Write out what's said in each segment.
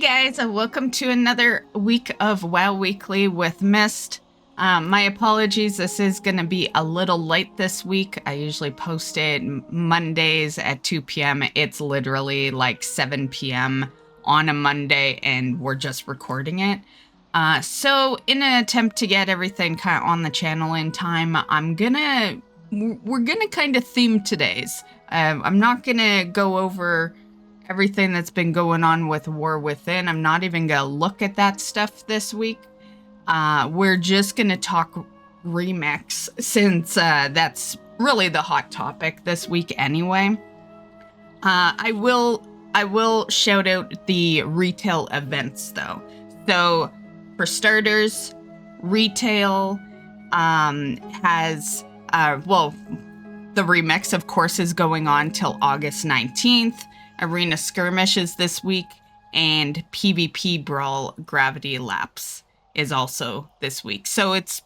guys, and welcome to another week of WoW Weekly with Myst. My apologies, this is going to be a little late this week. I usually post it Mondays at 2 p.m. It's literally like 7 p.m. on a Monday, and we're just recording it. So in an attempt to get everything kind of on the channel in time, we're gonna kind of theme today's. I'm not gonna go over everything that's been going on with War Within. I'm not even gonna look at that stuff this week. We're just gonna talk remix, since that's really the hot topic this week anyway. I will shout out the retail events though. So for starters, retail has the remix of course is going on till August 19th. Arena skirmishes this week, and PvP Brawl Gravity Lapse is also this week. So it's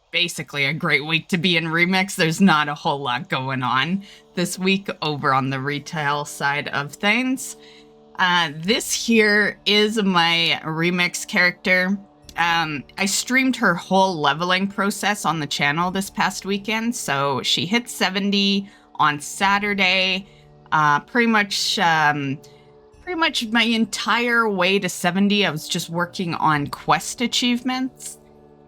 basically a great week to be in Remix. There's not a whole lot going on this week over on the retail side of things. This here is my Remix character. I streamed her whole leveling process on the channel this past weekend. So she hit 70 on Saturday. Pretty much my entire way to 70, I was just working on quest achievements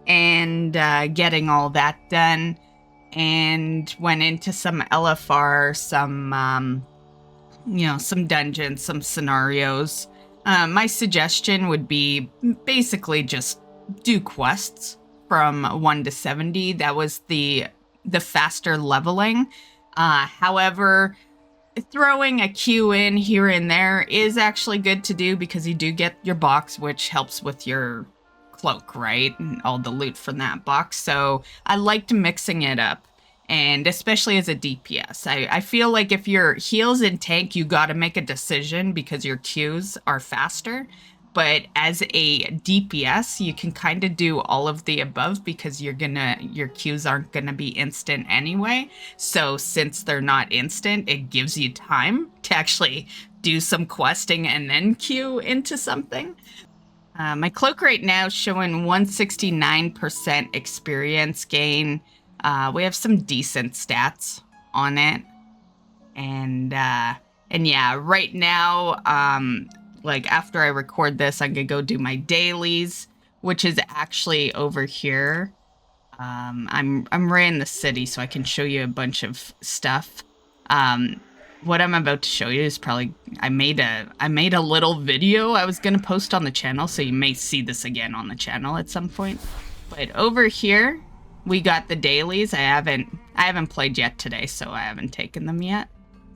and getting all that done, and went into some LFR, some dungeons, some scenarios. My suggestion would be basically just do quests from 1 to 70. That was the faster leveling. However, throwing a queue in here and there is actually good to do, because you do get your box, which helps with your cloak, right? And all the loot from that box. So I liked mixing it up, and especially as a DPS. I feel like if your heals and tank, you got to make a decision because your queues are faster. But as a DPS, you can kind of do all of the above, because your queues aren't gonna be instant anyway. So since they're not instant, it gives you time to actually do some questing and then queue into something. My cloak right now is showing 169% experience gain. We have some decent stats on it, and yeah, right now, like after I record this, I'm gonna go do my dailies, which is actually over here. I'm right in the city, so I can show you a bunch of stuff. What I'm about to show you is probably I made a little video I was gonna post on the channel, so you may see this again on the channel at some point. But over here, we got the dailies. I haven't played yet today, so I haven't taken them yet.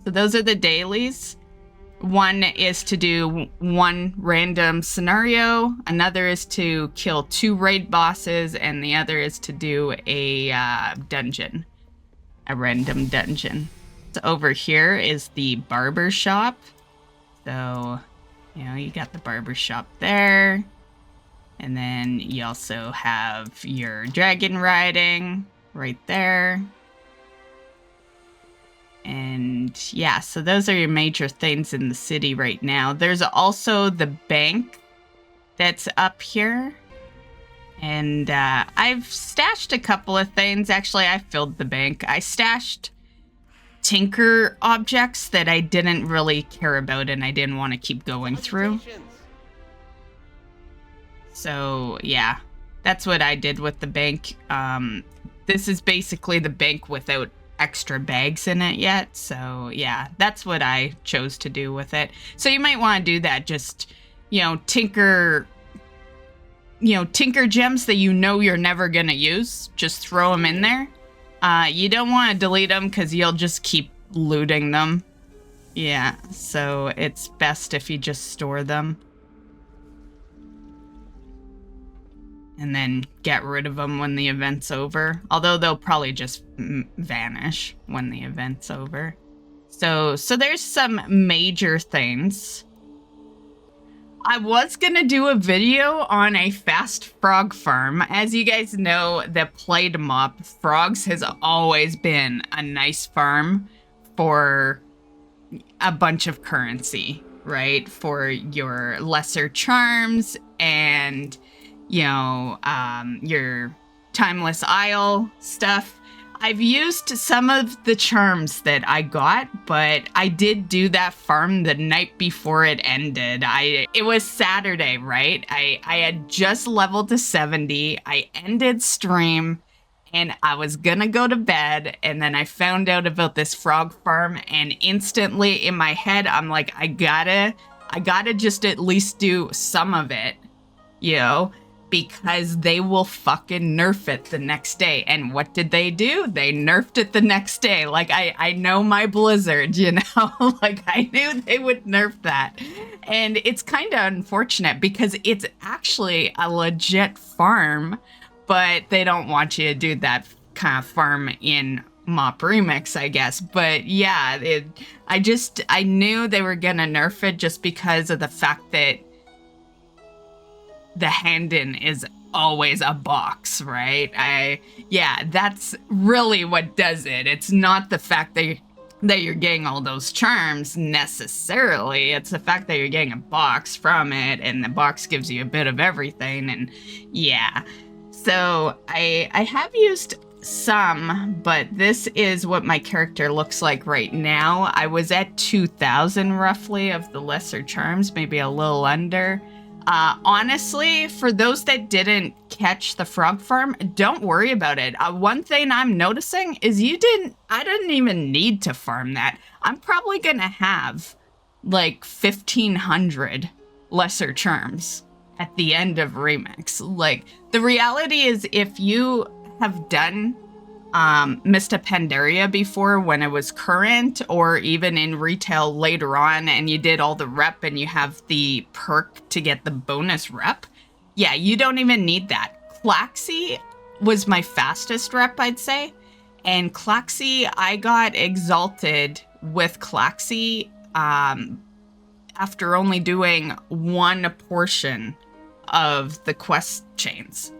So those are the dailies. One is to do one random scenario, another is to kill 2 raid bosses, and the other is to do a dungeon, a random dungeon. So over here is the barber shop. So, you got the barber shop there. And then you also have your dragon riding right there. And yeah, so those are your major things in the city right now. There's also the bank that's up here. And I've stashed a couple of things. Actually, I filled the bank. I stashed tinker objects that I didn't really care about and I didn't want to keep going through. So yeah, that's what I did with the bank. This is basically the bank without extra bags in it yet, so yeah, that's what I chose to do with it. So you might want to do that, just tinker gems that you're never gonna use, just throw them in there. You don't want to delete them because you'll just keep looting them. Yeah, so it's best if you just store them and then get rid of them when the event's over. Although they'll probably just vanish when the event's over. So there's some major things. I was gonna do a video on a fast frog farm. As you guys know, the Plague Mob frogs has always been a nice farm for a bunch of currency. right? For your lesser charms and, your Timeless Isle stuff. I've used some of the charms that I got, but I did do that farm the night before it ended. It was Saturday, right? I had just leveled to 70. I ended stream and I was gonna go to bed, and then I found out about this frog farm, and instantly in my head I'm like, I gotta just at least do some of it, because they will fucking nerf it the next day. And what did they do? They nerfed it the next day. Like, I know my Blizzard, like I knew they would nerf that. And it's kind of unfortunate because it's actually a legit farm, but they don't want you to do that kind of farm in Mop Remix, I guess. But yeah, I knew they were gonna nerf it just because of the fact that the hand-in is always a box, right? That's really what does it. It's not the fact that you're getting all those charms necessarily. It's the fact that you're getting a box from it, and the box gives you a bit of everything, and yeah. So I have used some, but this is what my character looks like right now. I was at 2,000 roughly of the lesser charms, maybe a little under. Honestly, for those that didn't catch the frog farm, don't worry about it. One thing I'm noticing is I didn't even need to farm that. I'm probably gonna have like 1,500 lesser charms at the end of Remix. Like, the reality is, if you have done Myst of Pandaria before when it was current, or even in retail later on, and you did all the rep and you have the perk to get the bonus rep, yeah, you don't even need that. Claxy was my fastest rep, I'd say. And Claxy, I got exalted with Claxy after only doing one portion of the quest chains.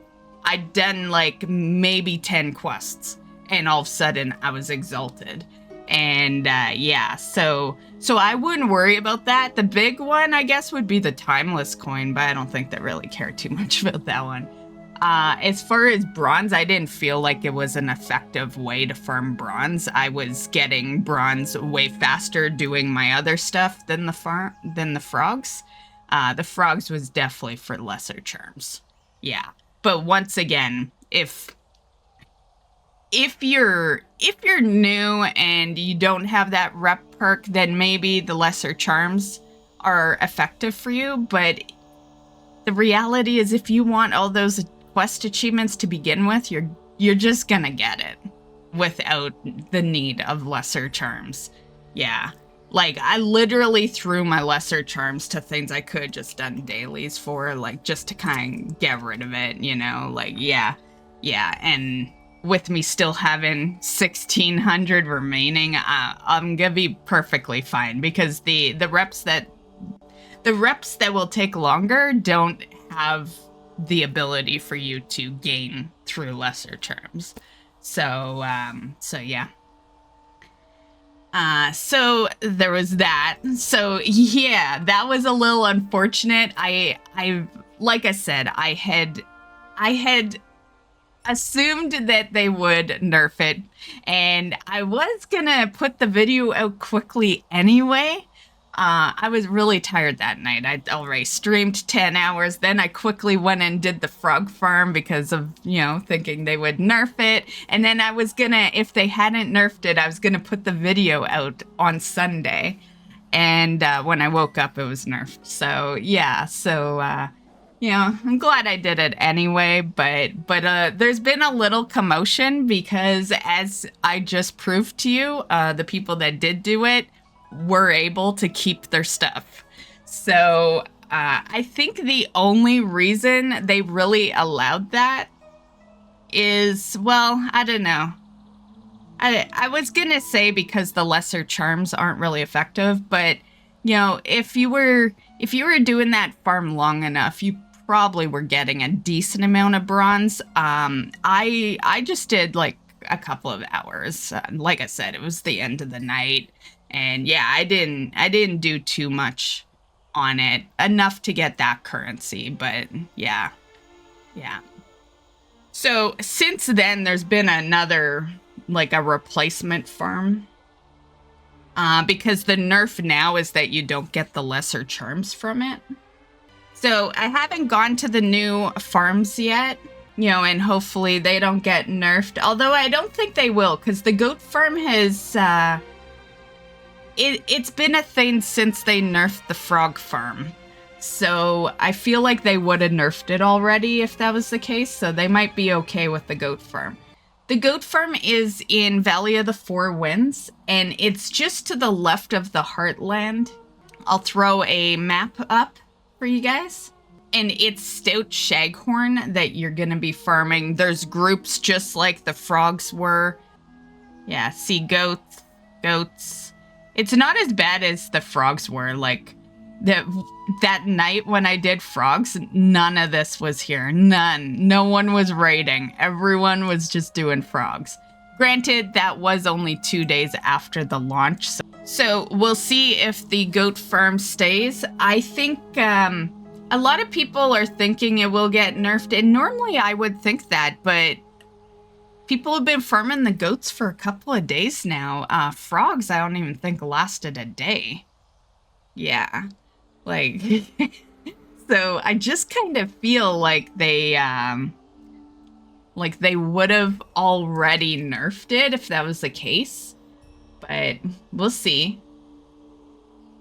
I'd done like maybe 10 quests, and all of a sudden I was exalted. And so I wouldn't worry about that. The big one, I guess, would be the timeless coin, but I don't think they really care too much about that one. As far as bronze, I didn't feel like it was an effective way to farm bronze. I was getting bronze way faster doing my other stuff than the frogs. The frogs was definitely for lesser charms. Yeah. But once again, if you're new and you don't have that rep perk, then maybe the lesser charms are effective for you. But the reality is, if you want all those quest achievements to begin with, you're just gonna get it without the need of lesser charms. Yeah. Like, I literally threw my lesser charms to things I could just done dailies for, like, just to kind of get rid of it, like, yeah. And with me still having 1,600 remaining, I'm gonna be perfectly fine, because the reps that will take longer don't have the ability for you to gain through lesser charms. So yeah. So there was that. So yeah, that was a little unfortunate. I like I said, I had assumed that they would nerf it, and I was gonna put the video out quickly anyway. I was really tired that night. I'd already streamed 10 hours. Then I quickly went and did the frog farm because of, thinking they would nerf it. And then I was gonna, if they hadn't nerfed it, I was gonna put the video out on Sunday. And when I woke up, it was nerfed. So yeah, I'm glad I did it anyway. But there's been a little commotion because, as I just proved to you, the people that did do it were able to keep their stuff. So I think the only reason they really allowed that is, well, I don't know. I was gonna say because the lesser charms aren't really effective, but if you were doing that farm long enough, you probably were getting a decent amount of bronze. I just did like a couple of hours. Like I said, it was the end of the night. And yeah, I didn't do too much on it. Enough to get that currency, but yeah. So since then, there's been another, like a replacement farm. Because the nerf now is that you don't get the lesser charms from it. So I haven't gone to the new farms yet, and hopefully they don't get nerfed. Although I don't think they will, because the goat farm has, it's been a thing since they nerfed the frog farm. So I feel like they would have nerfed it already if that was the case, so they might be okay with the goat farm. The goat farm is in Valley of the Four Winds, and it's just to the left of the Heartland. I'll throw a map up for you guys. And it's Stout Shaghorn that you're going to be farming. There's groups just like the frogs were. Yeah, see goats. It's not as bad as the frogs were. Like, that night when I did frogs, none of this was here. None. No one was raiding. Everyone was just doing frogs. Granted, that was only 2 days after the launch. So we'll see if the goat farm stays. I think a lot of people are thinking it will get nerfed. And normally I would think that, but people have been farming the goats for a couple of days now. Frogs, I don't even think lasted a day. Yeah. Like, so I just kind of feel like they would have already nerfed it if that was the case, but we'll see.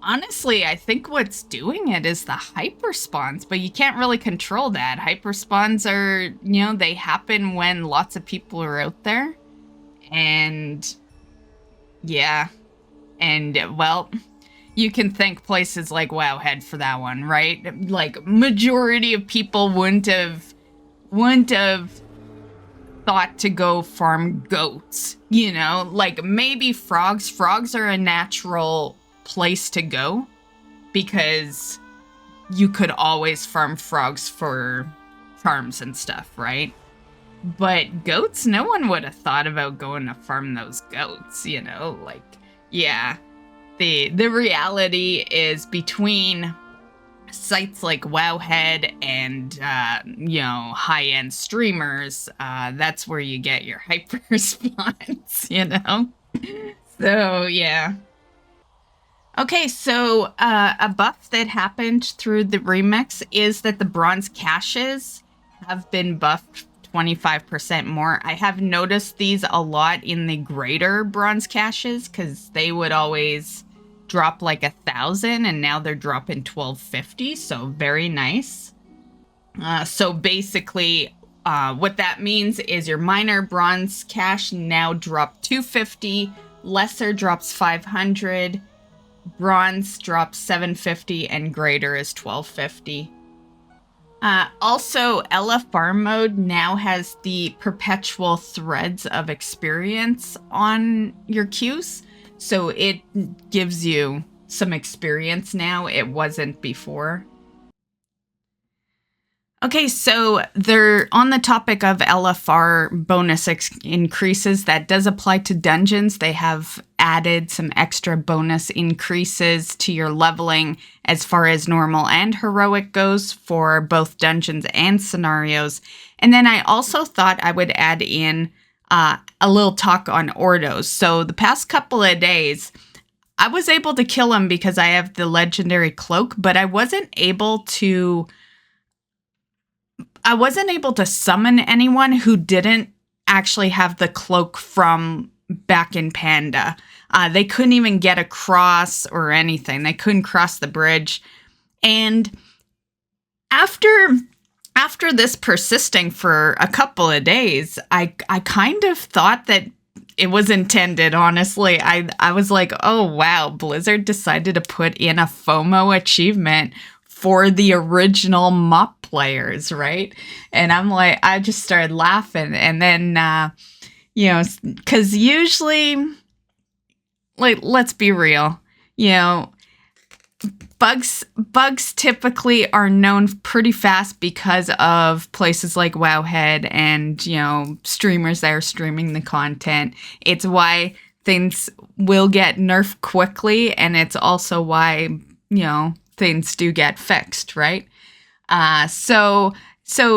Honestly, I think what's doing it is the hyper spawns, but you can't really control that. Hyper spawns are, they happen when lots of people are out there, and yeah, and well, you can thank places like Wowhead for that one, right? Like, majority of people wouldn't have thought to go farm goats, Like, maybe frogs. Frogs are a natural place to go because you could always farm frogs for charms and stuff, right? But goats, no one would have thought about going to farm those goats, Like, yeah. The reality is between sites like Wowhead and, high-end streamers, that's where you get your hyper spawns, So, yeah. Okay, so a buff that happened through the remix is that the bronze caches have been buffed 25% more. I have noticed these a lot in the greater bronze caches because they would always drop like 1,000 and now they're dropping 1,250, so very nice. So basically what that means is your minor bronze cache now drop 250, lesser drops 500, bronze drops 750, and greater is 1,250. Also, LFR mode now has the perpetual threads of experience on your queues. So it gives you some experience now. It wasn't before. Okay, so they're on the topic of LFR bonus increases. That does apply to dungeons. They have added some extra bonus increases to your leveling as far as normal and heroic goes for both dungeons and scenarios. And then I also thought I would add in a little talk on Ordos. So the past couple of days, I was able to kill him because I have the legendary cloak, but I wasn't able to summon anyone who didn't actually have the cloak from back in Panda. They couldn't even get across or anything. They couldn't cross the bridge. And after this persisting for a couple of days, I kind of thought that it was intended, honestly. I was like, oh, wow, Blizzard decided to put in a FOMO achievement for the original MOP players, right? And I'm like, I just started laughing. And then, because usually, like, let's be real, bugs typically are known pretty fast because of places like Wowhead and, streamers that are streaming the content. It's why things will get nerfed quickly, and it's also why, things do get fixed, right? So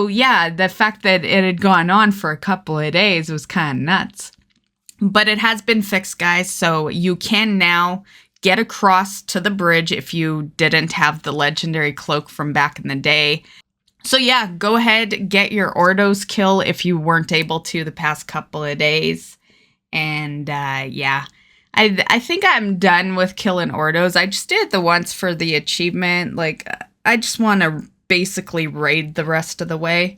yeah, the fact that it had gone on for a couple of days was kind of nuts. But it has been fixed, guys, so you can now get across to the bridge if you didn't have the legendary cloak from back in the day. So yeah, go ahead, get your Ordos kill if you weren't able to the past couple of days. And yeah, I think I'm done with killing Ordos. I just did it the once for the achievement. Like, I just want to basically raid the rest of the way.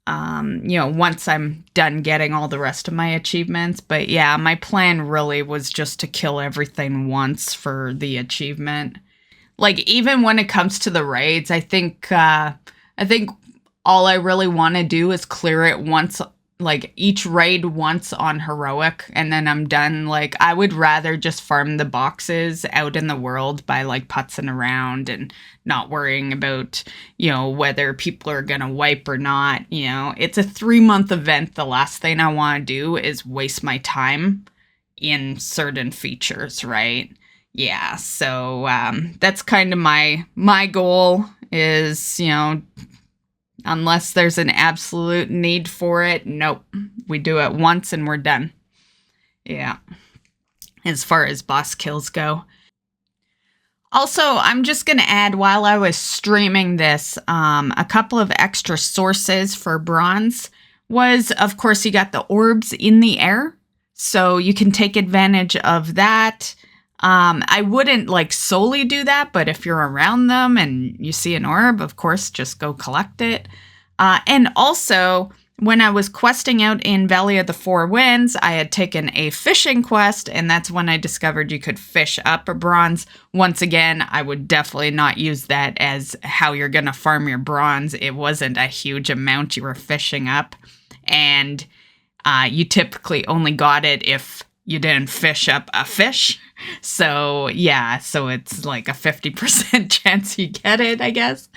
You know, once I'm done getting all the rest of my achievements. But yeah, my plan really was just to kill everything once for the achievement. Like, even when it comes to the raids, I think all I really want to do is clear it once, like each raid once on heroic, and then I'm done. Like, I would rather just farm the boxes out in the world by like putzing around and not worrying about, you know, whether people are gonna wipe or not. You know, it's a 3-month event. The last thing I want to do is waste my time in certain features, right? Yeah, so that's kind of my goal is, you know, unless there's an absolute need for it, nope. We do it once and we're done. Yeah. As far as boss kills go. Also, I'm just going to add, while I was streaming this, a couple of extra sources for bronze was, of course, you got the orbs in the air. So you can take advantage of that. I wouldn't like solely do that, but if you're around them and you see an orb, of course, just go collect it. And also, when I was questing out in Valley of the Four Winds, I had taken a fishing quest, and that's when I discovered you could fish up a bronze. Once again, I would definitely not use that as how you're going to farm your bronze. It wasn't a huge amount you were fishing up, and you typically only got it if you didn't fish up a fish. So yeah, so it's like a 50% chance you get it, I guess.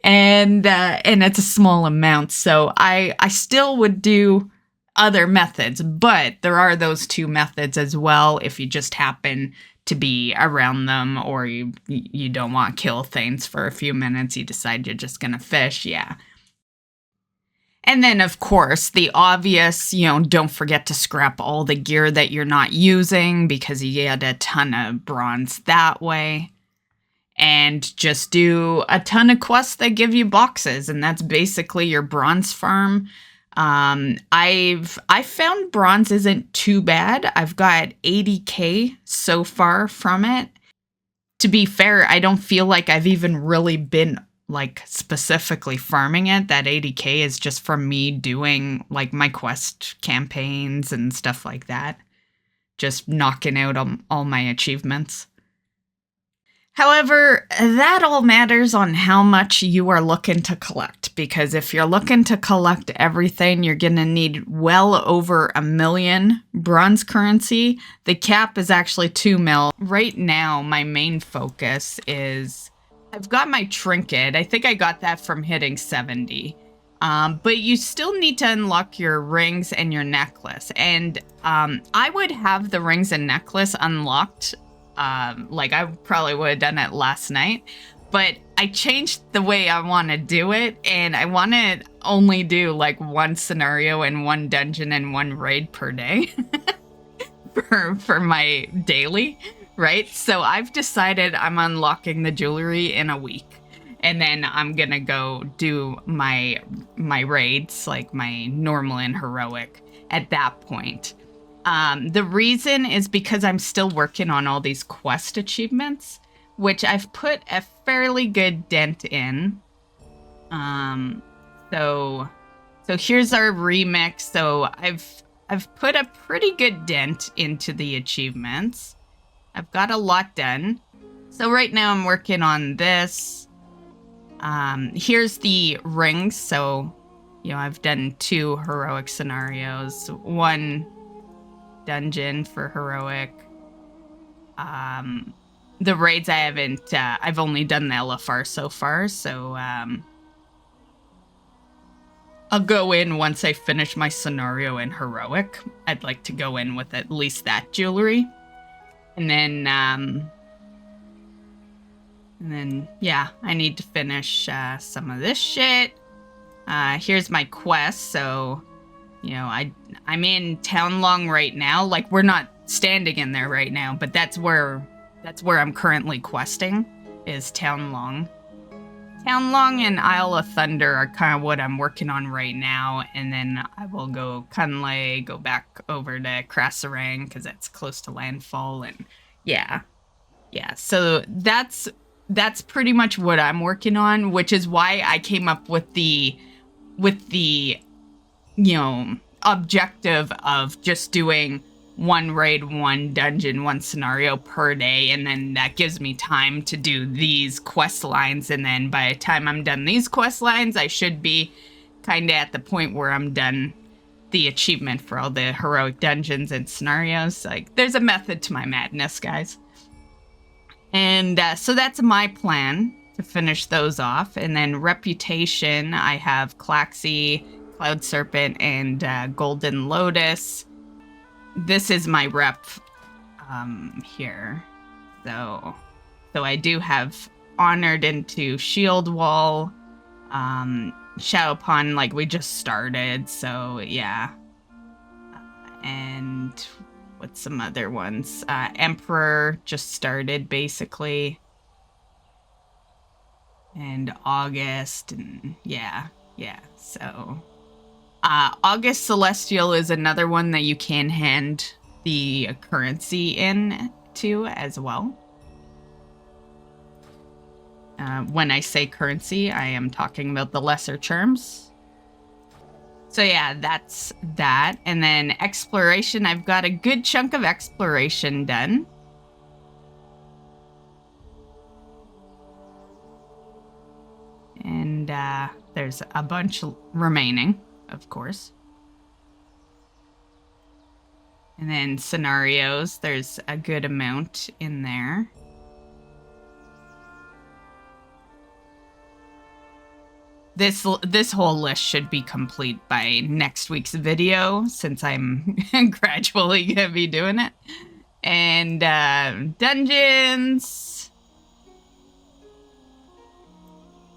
And it's a small amount. So I still would do other methods, but there are those two methods as well if you just happen to be around them, or you don't want to kill things for a few minutes, you decide you're just going to fish, yeah. And then, of course, the obvious, you know, don't forget to scrap all the gear that you're not using because you get a ton of bronze that way. And just do a ton of quests that give you boxes, and that's basically your bronze farm. I found bronze isn't too bad. I've got 80k so far from it. To be fair, I don't feel like I've even really been like specifically farming it. That 80k is just from me doing like my quest campaigns and stuff like that. Just knocking out all my achievements. However, that all matters on how much you are looking to collect, because if you're looking to collect everything, you're going to need well over 1 million bronze currency. The cap is actually 2 mil. Right now, my main focus is, I've got my trinket. I think I got that from hitting 70. But you still need to unlock your rings and your necklace. And I would have the rings and necklace unlocked. Like I probably would have done it last night, but I changed the way I want to do it, and I want to only do like 1 scenario and 1 dungeon and 1 raid per day for my daily, right? So I've decided I'm unlocking the jewelry in a week, and then I'm gonna go do my raids, like my normal and heroic at that point. The reason is because I'm still working on all these quest achievements, which I've put a fairly good dent in. So here's our remix. So I've put a pretty good dent into the achievements. I've got a lot done. So right now I'm working on this. Here's the rings. So, you know, I've done 2 heroic scenarios, 1 dungeon for heroic. The raids I haven't, I've only done the LFR so far, so I'll go in once I finish my scenario in heroic. I'd like to go in with at least that jewelry. And then And then, yeah, I need to finish some of this shit. Here's my quest. So, you know, I'm in Town Long right now. Like, we're not standing in there right now, but that's where I'm currently questing, is Town Long. Town Long and Isle of Thunder are kind of what I'm working on right now, and then I will go Kunle, go back over to Krasarang because that's close to landfall, and yeah. So that's pretty much what I'm working on, which is why I came up with the you know, objective of just doing one raid, one dungeon, one scenario per day, and then that gives me time to do these quest lines, and then by the time I'm done these quest lines, I should be kind of at the point where I'm done the achievement for all the heroic dungeons and scenarios. Like, there's a method to my madness, guys. And so that's my plan, to finish those off. And then reputation, I have Claxy, Cloud Serpent, and Golden Lotus. This is my rep here. So I do have Honored into Shield Wall, Shadowpon, like we just started, so yeah. And what's some other ones? Emperor just started, basically. And August, and yeah. So August Celestial is another one that you can hand the currency in to as well. When I say currency, I am talking about the lesser charms. So yeah, that's that. And then exploration, I've got a good chunk of exploration done. And there's a bunch remaining, of course. And then scenarios, there's a good amount in there. This whole list should be complete by next week's video, since I'm gradually gonna be doing it. And dungeons,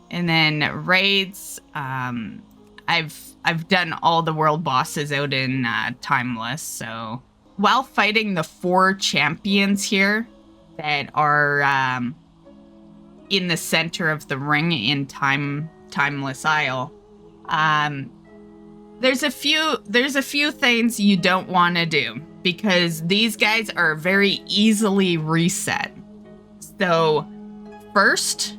and then raids. I've done all the world bosses out in Timeless. So while fighting the 4 champions here that are in the center of the ring in Timeless Isle, there's a few things you don't want to do, because these guys are very easily reset. So first,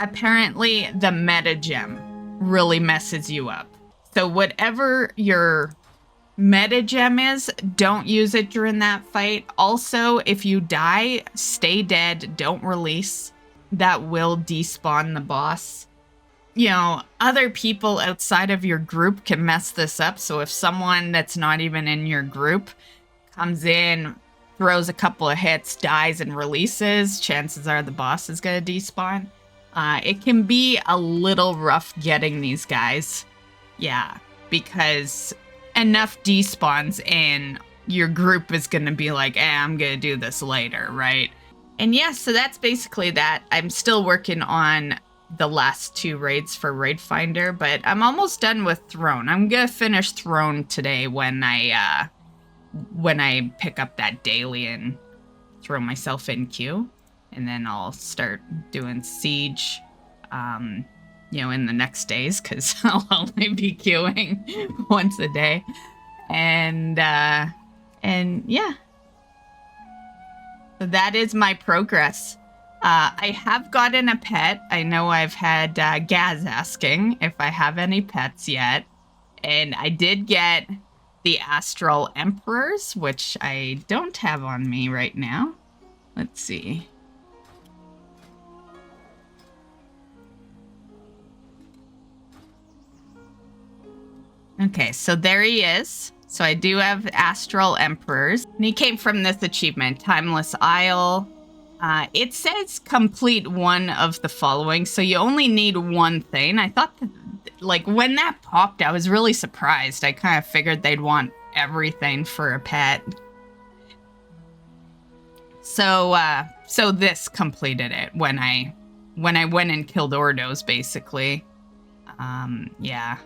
apparently the meta gem really messes you up. So whatever your meta gem is, don't use it during that fight. Also, if you die, stay dead, don't release. That will despawn the boss. You know, other people outside of your group can mess this up. So if someone that's not even in your group comes in, throws a couple of hits, dies, and releases, chances are the boss is going to despawn. It can be a little rough getting these guys. Yeah, because enough despawns and your group is going to be like, I'm going to do this later, right? And yeah, so that's basically that. I'm still working on the last 2 raids for Raid Finder, but I'm almost done with Throne. I'm going to finish Throne today when I pick up that daily and throw myself in queue. And then I'll start doing Siege, you know, in the next days, because I'll only be queuing once a day. And yeah. So that is my progress. I have gotten a pet. I know I've had Gaz asking if I have any pets yet. And I did get the Astral Emperors, which I don't have on me right now. Let's see. Okay, so there he is. So I do have Astral Emperors. And he came from this achievement, Timeless Isle. It says complete one of the following, so you only need one thing. I thought that, like, when that popped, I was really surprised. I kind of figured they'd want everything for a pet. So this completed it when I when I went and killed Ordos, basically. Yeah.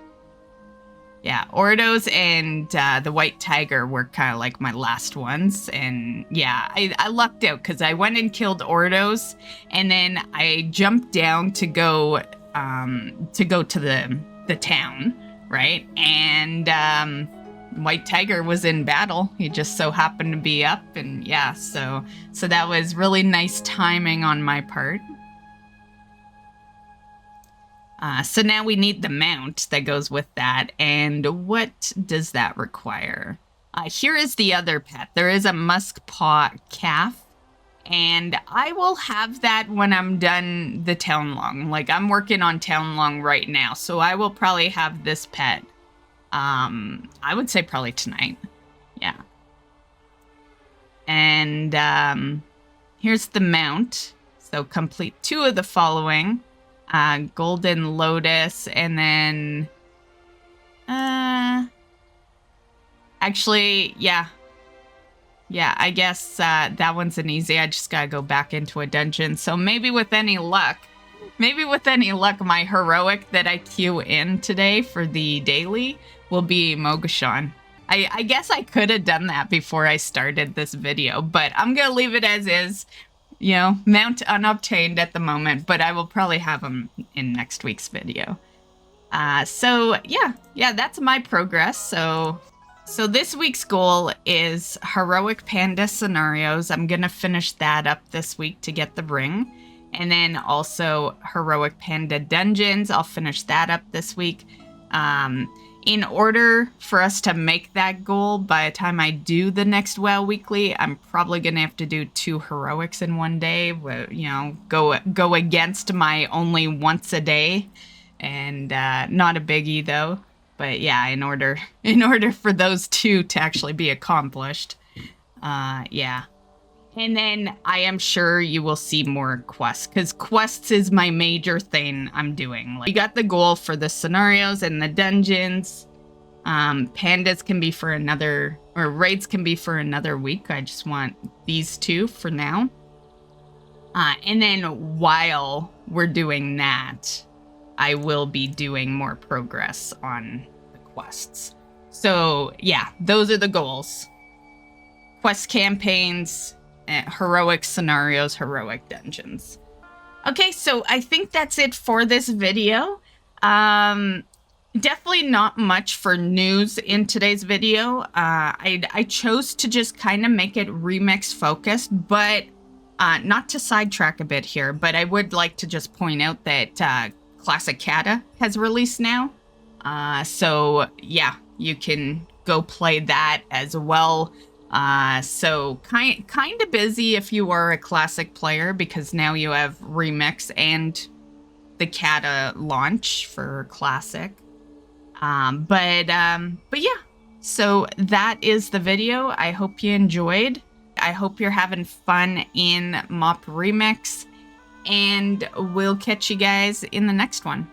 Yeah, Ordos and the White Tiger were kind of like my last ones. And yeah, I lucked out because I went and killed Ordos, and then I jumped down to go to the town, right? And White Tiger was in battle. He just so happened to be up, and yeah, so that was really nice timing on my part. So now we need the mount that goes with that, and what does that require? Here is the other pet. There is a musk paw calf, and I will have that when I'm done the town long. Like, I'm working on town long right now, so I will probably have this pet. I would say probably tonight. Yeah. And here's the mount. So complete 2 of the following. Golden Lotus, and then actually, yeah, I guess that one's an easy. I just gotta go back into a dungeon. So maybe with any luck, my heroic that I queue in today for the daily will be Mogashan. I guess I could have done that before I started this video, but I'm gonna leave it as is. You know, mount unobtained at the moment, but I will probably have them in next week's video. So yeah, that's my progress. So this week's goal is Heroic Panda Scenarios. I'm gonna finish that up this week to get the ring. And then also Heroic Panda Dungeons, I'll finish that up this week. In order for us to make that goal, by the time I do the next WoW Weekly, I'm probably going to have to do 2 heroics in one day. You know, go against my only once a day, and not a biggie though. But yeah, in order for those 2 to actually be accomplished, yeah. And then I am sure you will see more quests, because quests is my major thing I'm doing. Like, you got the goal for the scenarios and the dungeons. Pandas can be for another, or raids can be for another week. I just want these 2 for now. And then while we're doing that, I will be doing more progress on the quests. So yeah, those are the goals. Quest campaigns, heroic scenarios, heroic dungeons. Okay, so I think that's it for this video. Definitely not much for news in today's video. I chose to just kind of make it remix focused, but not to sidetrack a bit here, but I would like to just point out that Classic Kata has released now. So yeah, you can go play that as well. So kind of busy if you are a classic player, because now you have remix and the Kata launch for classic. But yeah, so that is the video. I hope you enjoyed. I hope you're having fun in Mop Remix, and we'll catch you guys in the next one.